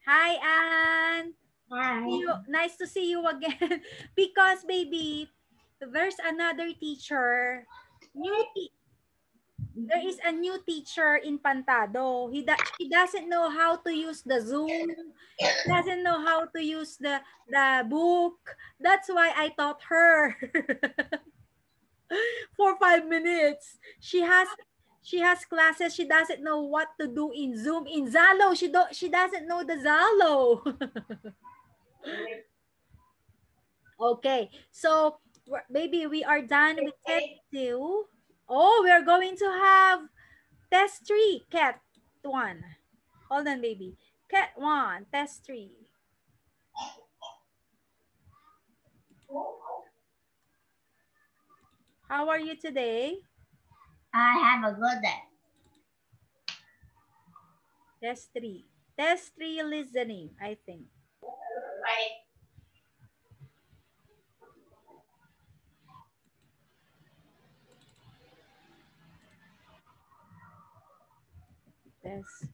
Hi, Anne. Hi. Nice to see you again. Because, baby, there's another teacher. There is a new teacher in Pantado. She doesn't know how to use the Zoom. She doesn't know how to use the book. That's why I taught her for 5 minutes. She has classes. She doesn't know what to do in Zoom. In Zalo, she doesn't know the Zalo. Okay, so baby, we are done with test 2. Oh, we're going to have test 3, cat 1. Hold on, baby. Cat 1, test 3. How are you today? I have a good day. Test 3. Test 3 listening, I think. Test.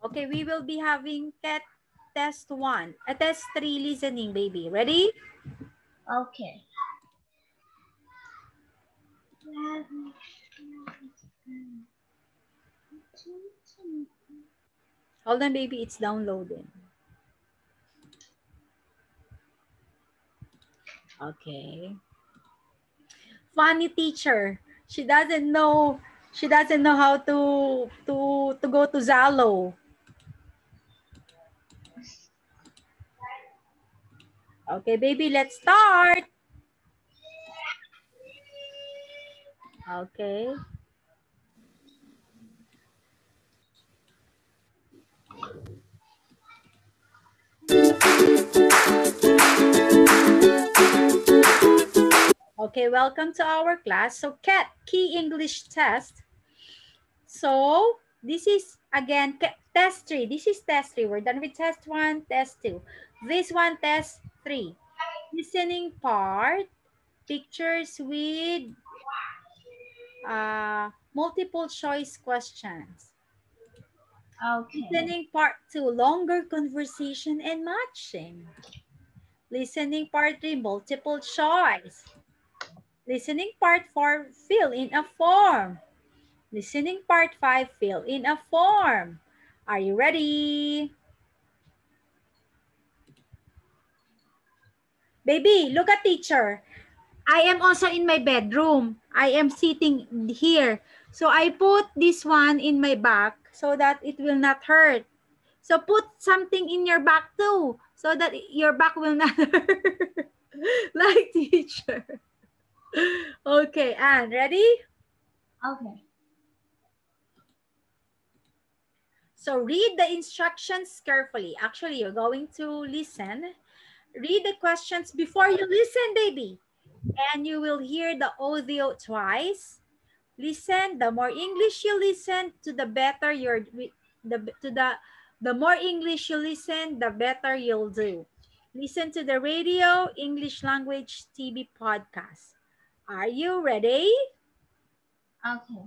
Okay, we will be having cat test 1. Test 3 listening, baby. Ready? Okay. Hold on, baby. It's downloading. Okay. Funny teacher. She doesn't know how to go to Zalo. Okay, baby, let's start. Okay. Okay, welcome to our class. So, Cat, key English test. So, this is, again, test 3. This is test 3. We're done with test 1, test 2. This one, test 3. Listening part, pictures with multiple choice questions. Okay. Listening part 2, longer conversation and matching. Listening part 3, multiple choice. Listening part 4, fill in a form. Listening part 5, fill in a form. Are you ready? Baby, look at teacher. I am also in my bedroom. I am sitting here. So I put this one in my back so that it will not hurt. So put something in your back too so that your back will not hurt. Like teacher. Okay, Anne, ready? Okay. So read the instructions carefully. Actually, you're going to listen. Read the questions before you listen, baby. And you will hear the audio twice. Listen. The more English you listen, to the better the more English you listen, the better you'll do. Listen to the radio, English language TV podcast. Are you ready? Okay.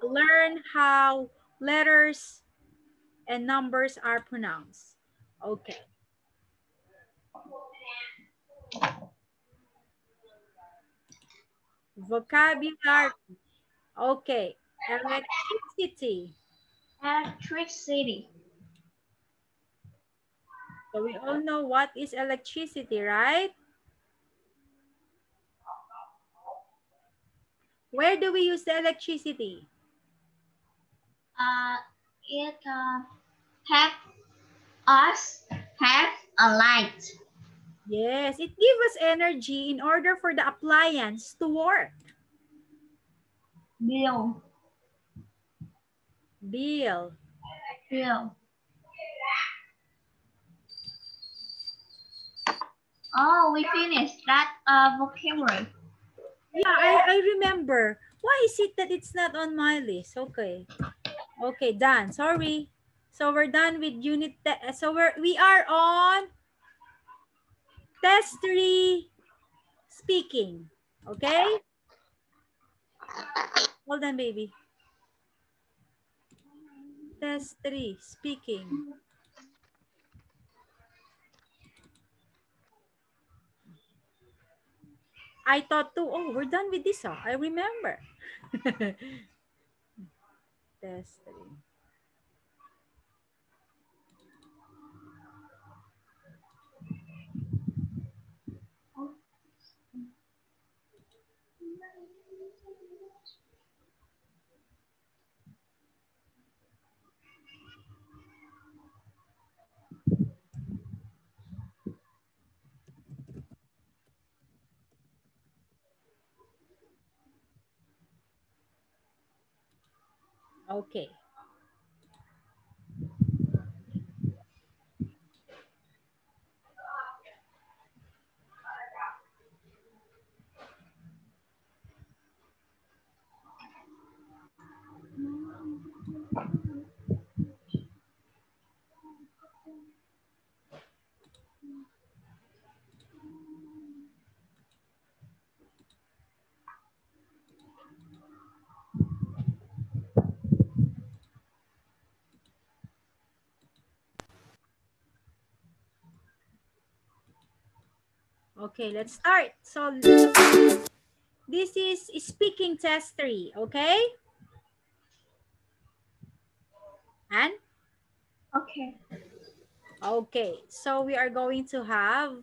Learn how letters and numbers are pronounced. Okay. Vocabulary. Okay. Electricity. Electricity. So we all know what is electricity, right? Where do we use the electricity? It help us have a light. Yes, it gives us energy in order for the appliance to work. Bill. Bill. Bill. Oh, we finished that vocabulary. Yeah, I remember. Why is it that it's not on my list? Okay. Okay, done. Sorry. So we're done with unit. So we are on test 3 speaking. Okay? Hold on, baby. Test 3 speaking. I thought too, oh, we're done with this. I remember. Test 3. Okay. Okay, let's start. So this is speaking test 3, okay? And? Okay. Okay, so we are going to have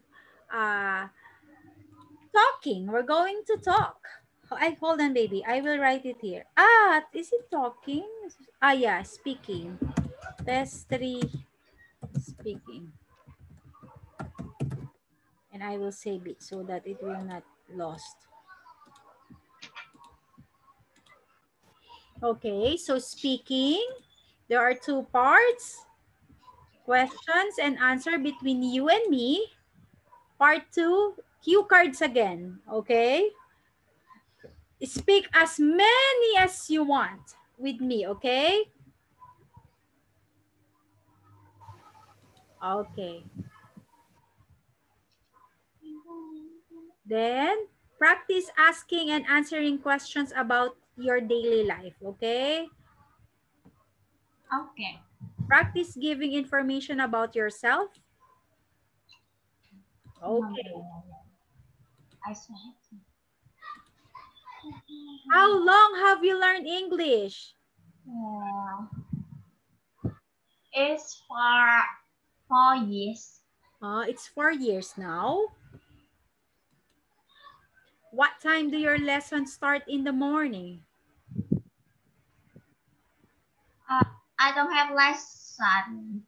talking. We're going to talk. Hold on, baby. I will write it here. Is it talking? Yeah, speaking. Test 3, speaking. And I will save it so that it will not lost. Okay, so speaking, there are 2 parts. Questions and answer between you and me. Part 2, cue cards again, okay? Speak as many as you want with me, okay? Okay. Then, practice asking and answering questions about your daily life, okay? Okay. Practice giving information about yourself. Okay. I said. How long have you learned English? It's for 4 years. It's 4 years now. What time do your lessons start in the morning? I don't have lesson.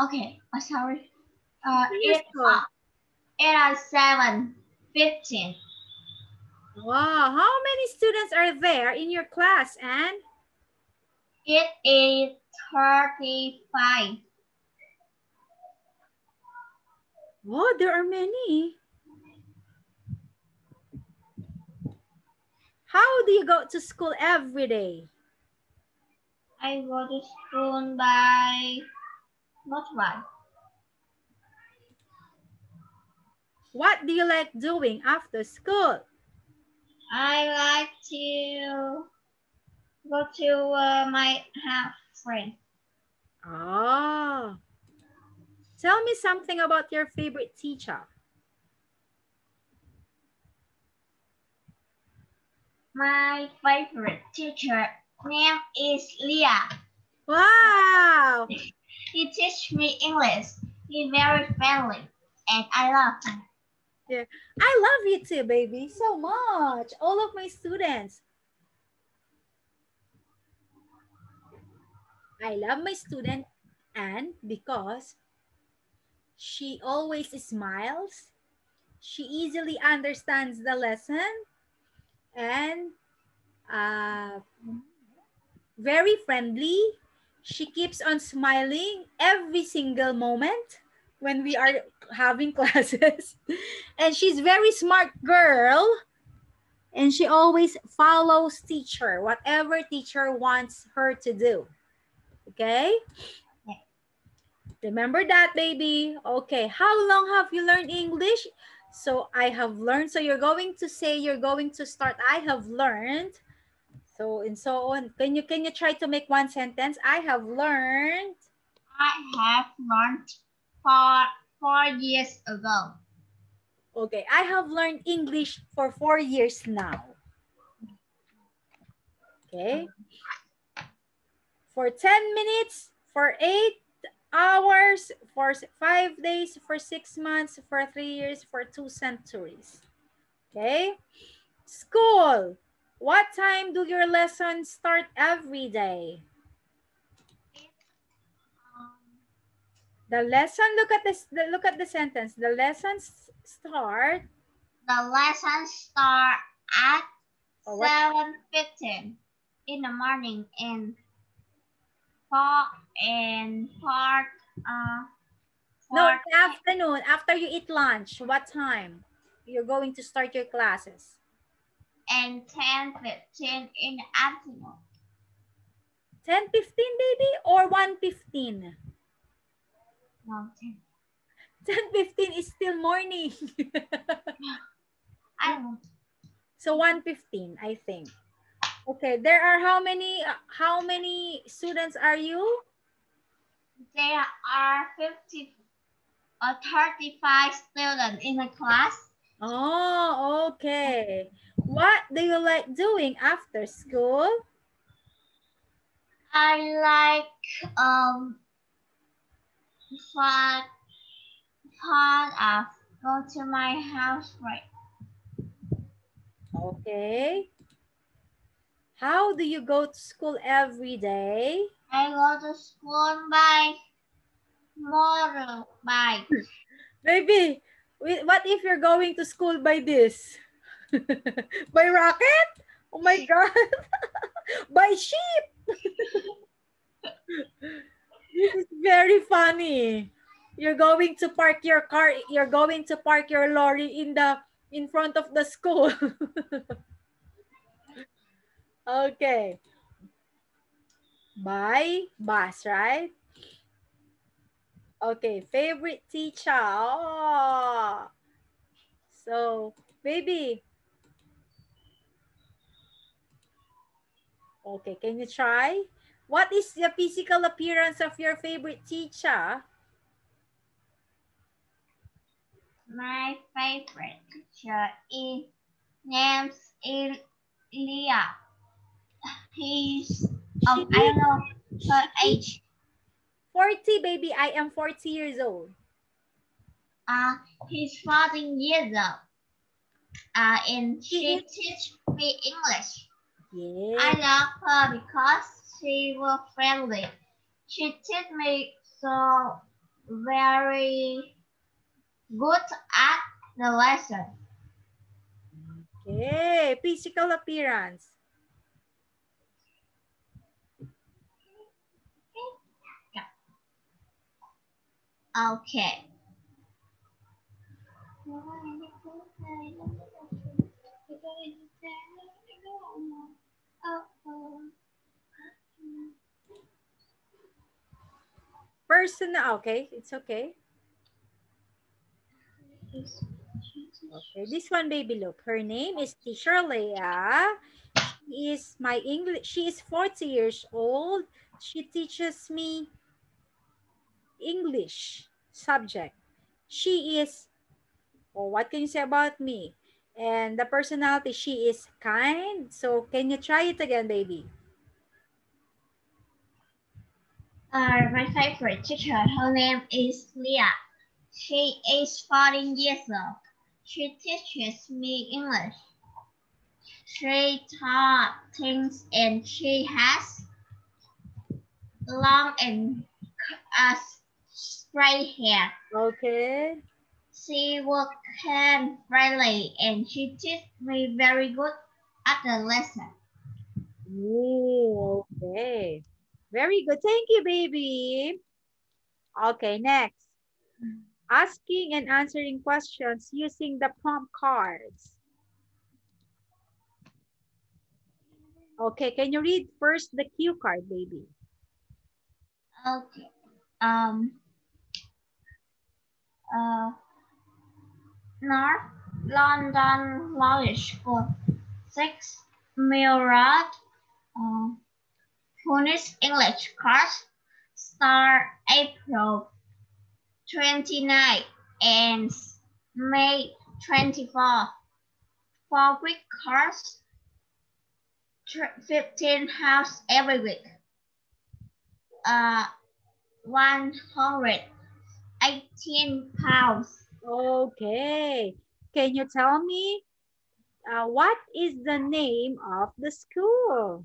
Okay. Sorry. Yes, sir. It is 7:15. Wow, how many students are there in your class, Anne? It is 35. Oh, there are many. How do you go to school every day? I go to school by motorbike. What do you like doing after school? I like to go to my house friend. Ah, tell me something about your favorite teacher. My favorite teacher name is Leah. Wow. He teaches me English. He's very friendly and I love him. Yeah, I love you too, baby, so much. All of my students. I love my student Anne because she always smiles. She easily understands the lesson and very friendly. She keeps on smiling every single moment when we are having classes. And she's very smart girl. And she always follows teacher, whatever teacher wants her to do. Okay? Remember that, baby. Okay, how long have you learned English? So I have learned. So you're going to say, you're going to start, I have learned. So and so on. Can you try to make one sentence? I have learned. I have learned for 4 years ago. Okay, I have learned English for 4 years now. Okay. For 10 minutes, for 8 hours, for 5 days, for 6 months, for 3 years, for 2 centuries. Okay. School. What time do your lessons start every day? The lesson, look at this, look at the sentence. The lessons start. The lessons start at 7:15 in the morning and part No, afternoon, after you eat lunch. What time you're going to start your classes? and 10:15 in the afternoon. 10:15, baby, or 1:15? No, 10. 10:15 is still morning. I don't know. So 1:15, I think. Okay, there are how many students are you? There are 35 students in the class. Oh, okay. What do you like doing after school? I like fun of go to my house right. Okay. How do you go to school every day? I go to school by motorbike. Baby, what if you're going to school by this? By rocket? Oh my God. By sheep. This is very funny. You're going to park your car, you're going to park your lorry in front of the school. Okay. By bus, right? Okay, favorite teacher. Oh. So, baby. Okay, can you try? What is the physical appearance of your favorite teacher? My favorite teacher is named Leah. He's, I don't know her age. 40, baby. I am 40 years old. He's 14 years old. And she teach me English. Yeah. I love her because she was friendly. She taught me so very good at the lesson. Okay. Physical appearance. Okay. Personal. Okay. It's okay. Okay. This one, baby, look. Her name is Teacher Leah. She is my English. She is 40 years old. She teaches me English subject. She is, oh, what can you say about me? And the personality, she is kind. So can you try it again, baby? My favorite teacher, her name is Leah. She is 14 years old. She teaches me English. She taught things and she has long and straight hair. Okay. She was kind, friendly, and she teach me very good at the lesson. Ooh, okay. Very good. Thank you, baby. Okay, next. Asking and answering questions using the prompt cards. Okay, can you read first the cue card, baby? Okay. North London Law School, 6 Mill Road, Punish English course, start April 29 and May 24. 4-week course, 15 hours every week. 118 pounds. Okay. Can you tell me what is the name of the school?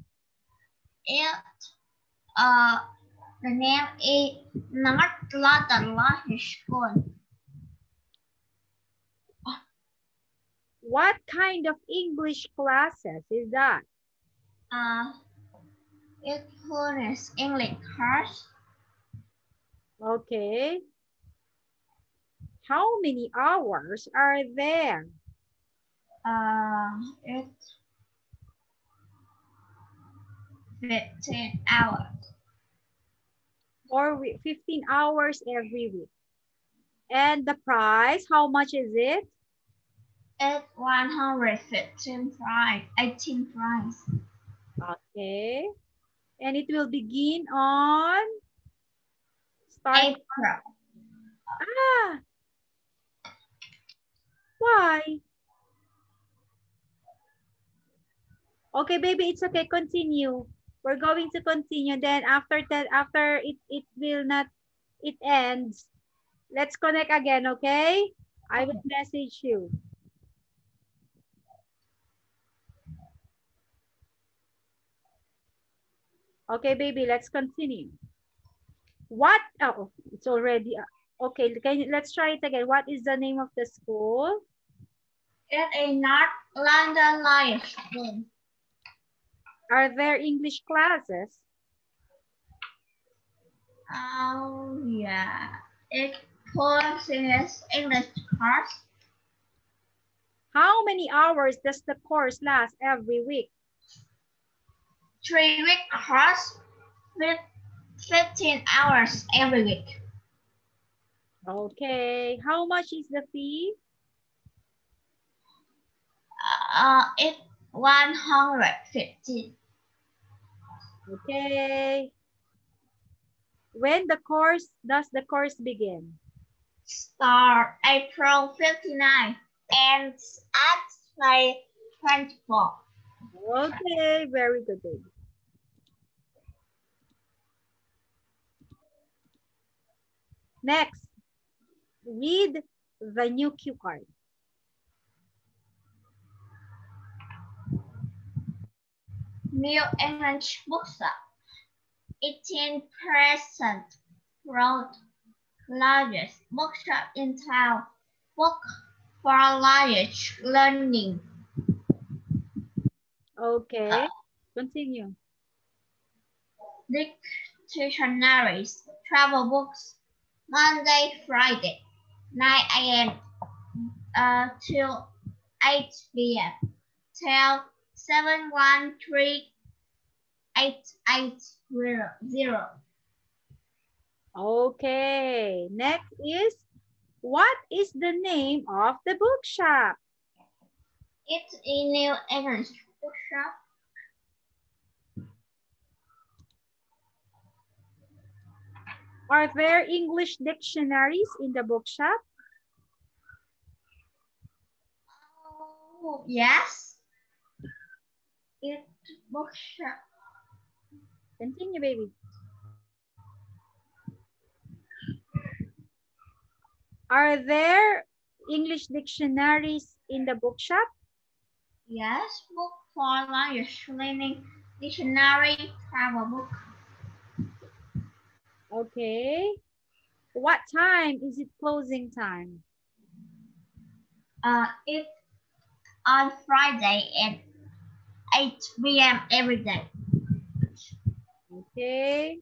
The name is North London Law School. What kind of English classes is that? It Punish English course. Okay. How many hours are there? It's 15 hours. Or 15 hours every week. And the price, how much is it? It's 115 price, 18 price. Okay. And it will begin on April. Ah. Why? Okay, baby, it's okay. Continue. We're going to continue. Then after that, after it will not, it ends. Let's connect again, okay? I will message you. Okay, baby, let's continue. What? Oh, it's already. Okay, let's try it again. What is the name of the school? It is North London Law School. Are there English classes? Oh, yeah. It Punish English course. How many hours does the course last every week? 3-week course with 15 hours every week. Okay. How much is the fee? It's 150. Okay. When does the course begin? Start April 59 and at my 24. Okay, very good, baby. Next, read the new cue card. New English Bookshop, 18% Road, largest bookshop in town. Book for language learning. Okay, continue. Dictionaries, travel books, Monday, Friday, 9 a.m. Till 8 p.m. Tell 713-8800. Okay, next is, what is the name of the bookshop? It's a New English Bookshop. Are there English dictionaries in the bookshop? Oh, yes. It's bookshop. Continue, baby. Are there English dictionaries in the bookshop? Yes, book for language learning, dictionary, travel book. Okay. What time is it closing time? It's on Friday at 8 p.m. every day. Okay.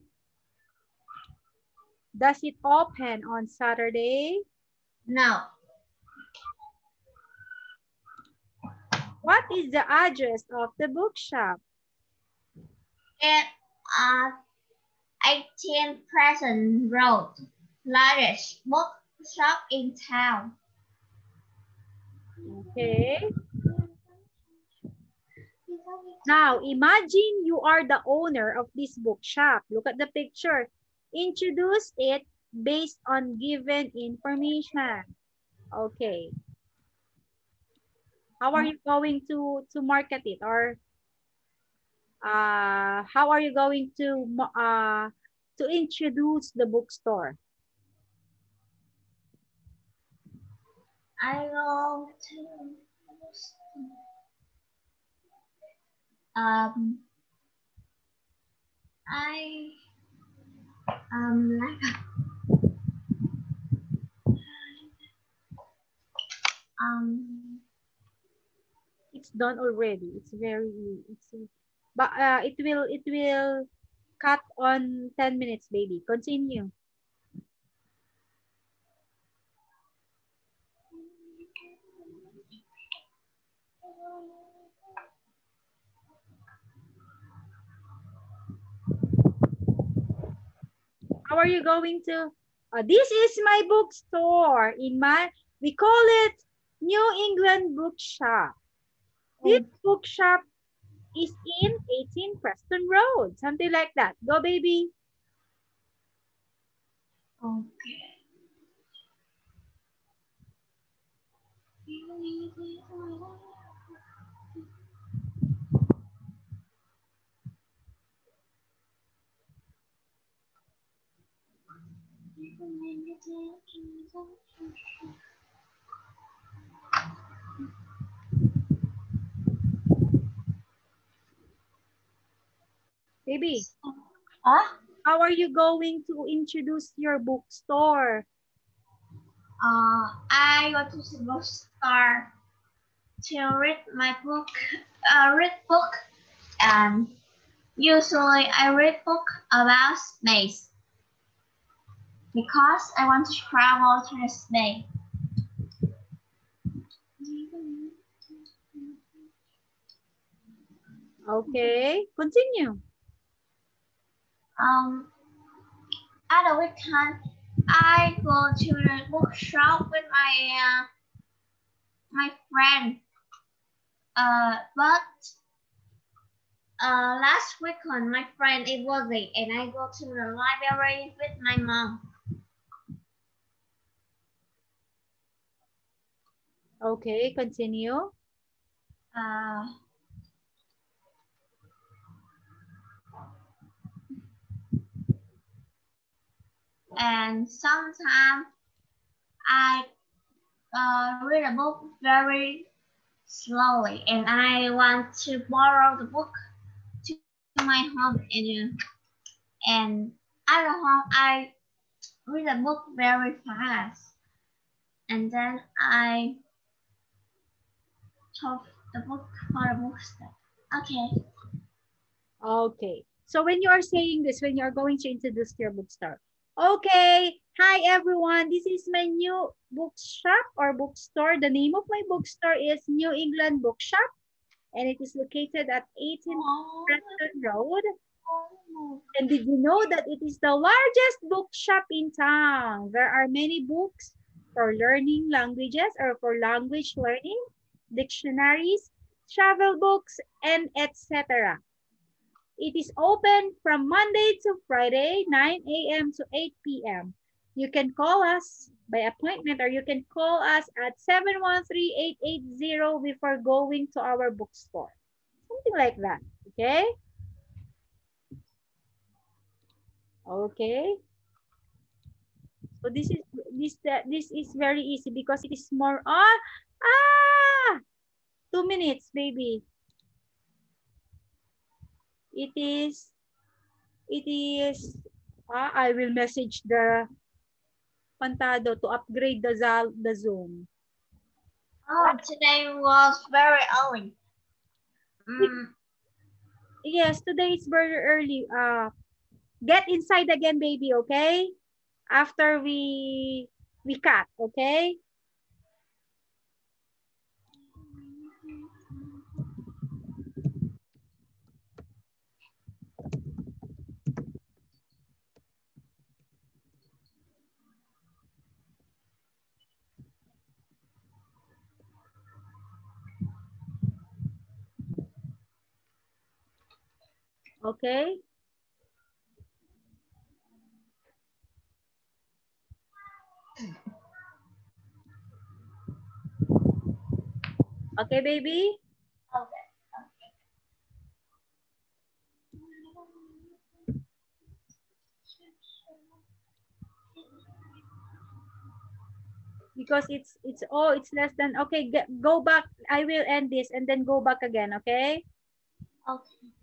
Does it open on Saturday? No. What is the address of the bookshop? It's on 18 Present Road, largest bookshop in town. Okay. Now, imagine you are the owner of this bookshop. Look at the picture. Introduce it based on given information. Okay. How are you going to market it? Or how are you going to introduce the bookstore? I go to I like It's done already. It's but it will cut on 10 minutes, baby. Continue. How are you going to? This is my bookstore. We call it New England Bookshop. This bookshop is in 18 Preston Road. Something like that. Go, baby. okay. Baby, Huh? how are you going to introduce your bookstore? I go to the bookstore to read my book. Read book, and usually I read book about space because I want to travel to space. Okay, continue. At the weekend, I go to the bookshop with my friend. But last weekend my friend is working and I go to the library with my mom. Okay, continue. And sometimes I read a book very slowly, and I want to borrow the book to my home, and at home I read a book very fast, and then I took the book for the bookstore. Okay. Okay. So when you are saying this, when you are going to introduce your bookstore. Okay. Hi, everyone. This is my new bookshop or bookstore. The name of my bookstore is New England Bookshop, and it is located at 18 Preston Road. And did you know that it is the largest bookshop in town? There are many books for learning languages or for language learning, dictionaries, travel books, and etc. It is open from Monday to Friday, 9 a.m. to 8 p.m. You can call us by appointment or you can call us at 713-880 before going to our bookstore. Something like that, okay? Okay. So this is very easy because it is more on 2 minutes, baby. It is I will message the Pantado to upgrade the Zoom. Oh, today was very early. Yes, today is very early. Get inside again, baby, okay? After we cut, okay? Okay? Okay, baby? Okay. Because it's less than, okay, go back. I will end this and then go back again, okay? Okay.